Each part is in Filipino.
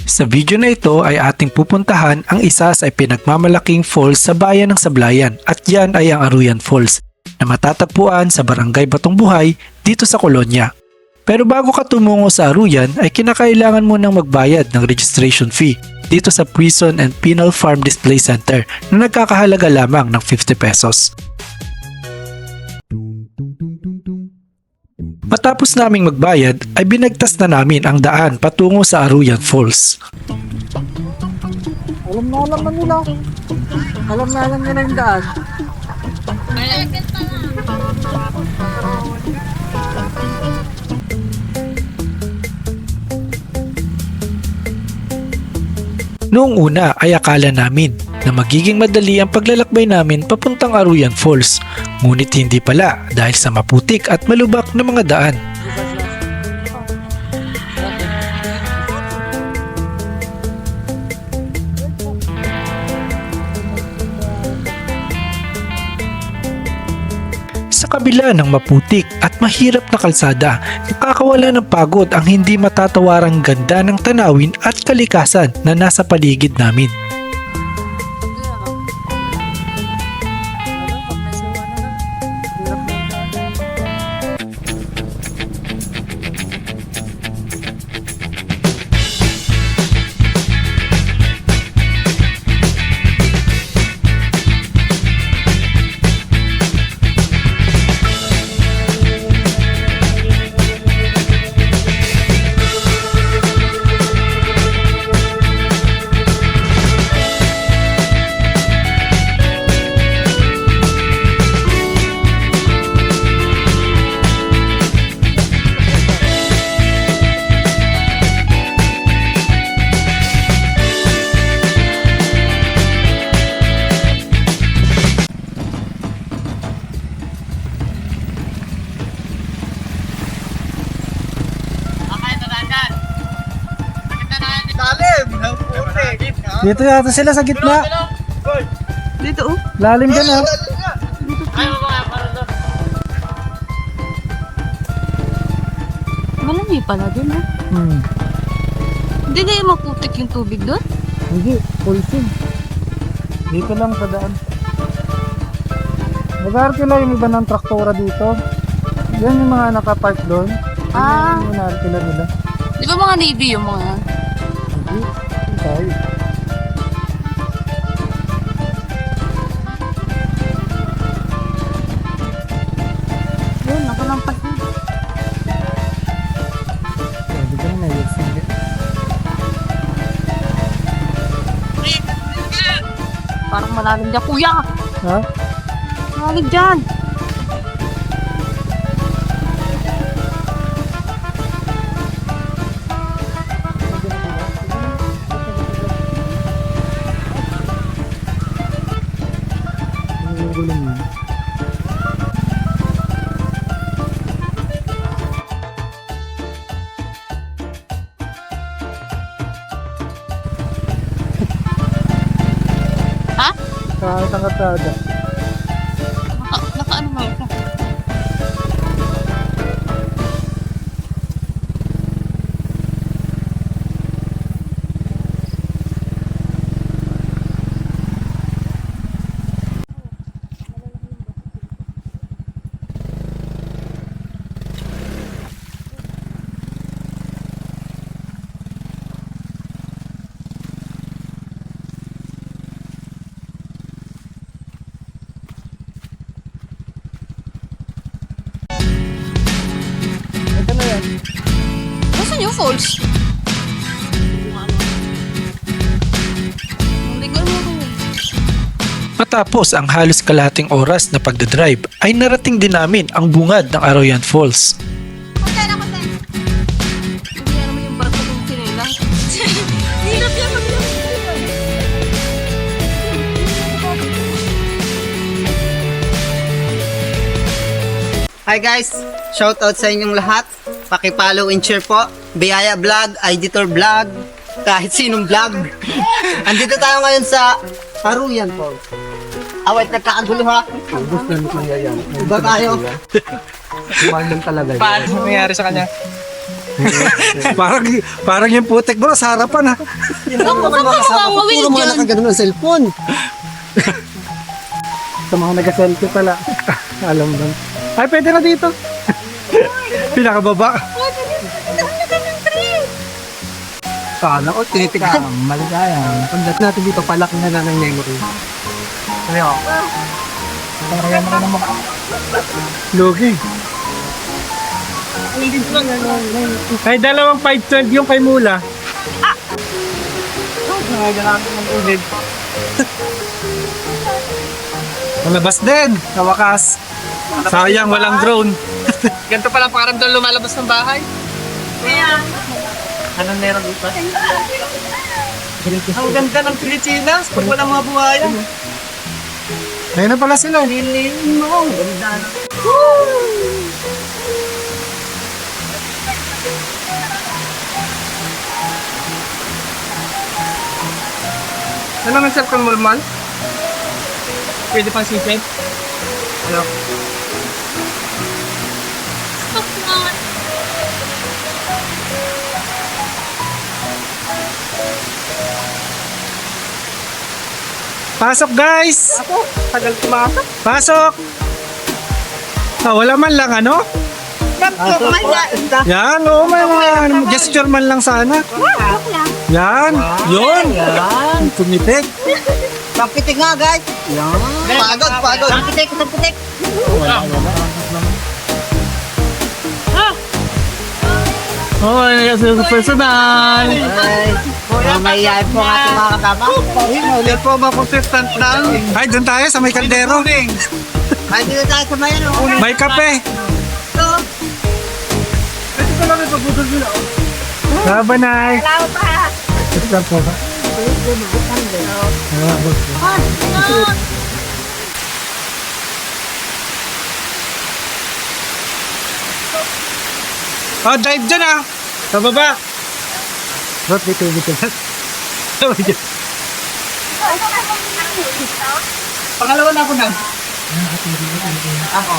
Sa video na ito ay ating pupuntahan ang isa sa pinagmamalaking falls sa bayan ng Sablayan at yan ay ang Aruyan Falls na matatagpuan sa Barangay Batong Buhay dito sa Colonia. Pero bago ka tumungo sa Aruyan ay kinakailangan mo nang magbayad ng registration fee dito sa Prison and Penal Farm Display Center na nagkakahalaga lamang ng 50 pesos. Matapos naming magbayad ay binagtas na namin ang daan patungo sa Aruyan Falls. Alam na nila. Alam nila yung daan. Noong una ay akala namin na magiging madali ang paglalakbay namin papuntang Aruyan Falls. Ngunit hindi pala dahil sa maputik at malubak na mga daan. Sa kabila ng maputik at mahirap na kalsada, nakakawala ng pagod ang hindi matatawarang ganda ng tanawin at kalikasan na nasa paligid namin. Dito yata sila sa gitna. Dito oh. Lalim dyan ah. Malami pala dun ah. Hindi na yung maputik yung tubig doon? Hindi, pulsing. Dito lang sa daan. Nag-aarte lang yung iba ng traktora dito. Yan yung mga nakapark doon. Ah. Yung nag-aarte lang nila. Di ba mga Navy yung mga yan? Hindi, tayo. Yun, nakalampas na. Hindi ka na nailising. Parang malalim dyan. Kuya! Ha? Malalim dyan! Yung gulong mo. Ha? Kahit ang katada. Naka ano nga ako? Ito na yan. Nasaan yung falls? Hindi ko alam ako. Matapos ang halos kalahating oras na pagdadrive ay narating din namin ang bungad ng Aruyan Falls. Hindi naman yung barko kong sinila. Hirap yan mag Hi guys! Shoutout sa inyong lahat. Paki-follow and share po. Biyaya Vlog, Editor Vlog, kahit sinong vlog. Andito tayo ngayon sa Aruyan Falls. Await, nagkakagulo ha. Ang gusto ni Kuya yan. Iba tayo. Kumain lang talaga. Paano nangyari sa kanya? parang yung putik bro sa harapan ha. Mawawil Puro mga dyan. nakagano ng cellphone. Sa mga nag-selfie pala. Alam ba? Ay, pwede na dito. Pinakababa. Kala ko, tinitignan. Maligaya. Pagdat natin dito, palaki na lang ng memory. Ano? Parang mo na mukha. Lugi. Ay, dalawang 512 yung kay Mula. Malabas din, sa wakas. Sayang, walang drone. Ganito pala parang doon lumalabas ng bahay. Anong meron dito? Ang ganda ng Pilipinas pag walang mga buhayan. Ayun na pala sila. Lilin mo. Ganda. Ano naman sir kung mulmal? Pwede pang sisip? Ano? Pasok guys! Ako, tagal tumasok. Pasok! Ah, wala man lang ano? Yan, oo, may mga gesture man lang sana. Yan, yun. Yan. Tumitik. Pagpitik nga guys. Yan. Pagod, pagod. Pagpitik. Oo, oh, personal. Mamayayin po ang ating mga katama. Ulit po mga consistent lang. Ay, doon tayo sa may kaldero. Ay, dito tayo sa mayan. May kape. Labanay. Salamat po. Oh, dive dyan ah. Sa baba. Ba't dito. Pangalawa na ako na. Ako.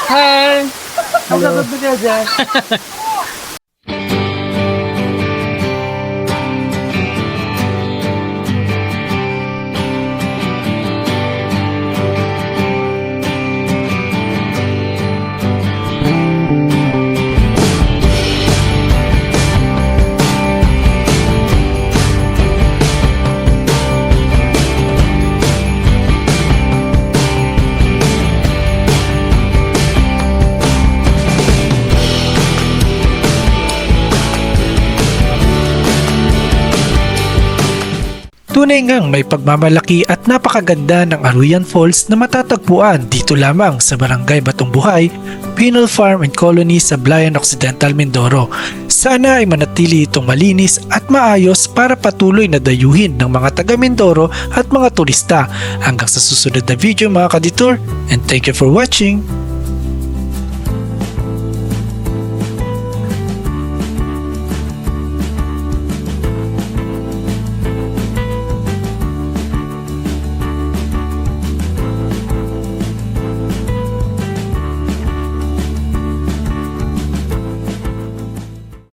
Hi! Ang sagot mo dyan. Tunay ngang may pagmamalaki at napakaganda ng Aruyan Falls na matatagpuan dito lamang sa Barangay Batong Buhay, Pinol Farm and Colony sa Blayan Occidental, Mindoro. Sana ay manatili itong malinis at maayos para patuloy na dayuhin ng mga taga Mindoro at mga turista. Hanggang sa susunod na video mga ka-detour, and thank you for watching!